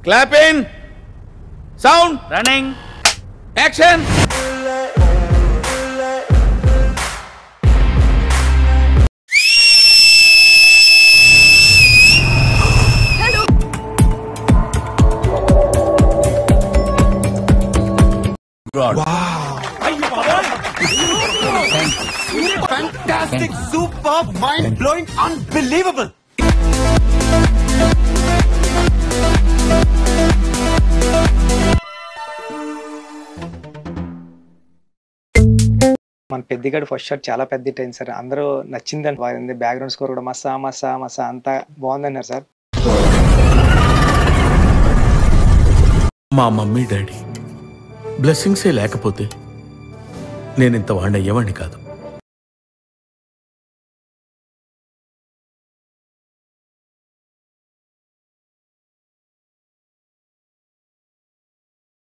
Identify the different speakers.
Speaker 1: Clap in. Sound.
Speaker 2: Running.
Speaker 1: Action.
Speaker 3: Hello.
Speaker 1: God.
Speaker 4: Wow. Fantastic, superb, mind-blowing, unbelievable.
Speaker 5: మన పెద్దిగాడు first shot చాలా పెద్ద hit అయింది sir. అందరూ నచ్చిందని బాగుంది. బ్యాక్గ్రౌండ్ స్కోర్ కూడా మసా మసా మసా అంతా బాగుందన్నారు సార్.
Speaker 6: మా మమ్మీ డాడీ బ్లెస్సింగ్సే లేకపోతే నేను ఇంత వాడిని అయ్యేవాడిని కాదు.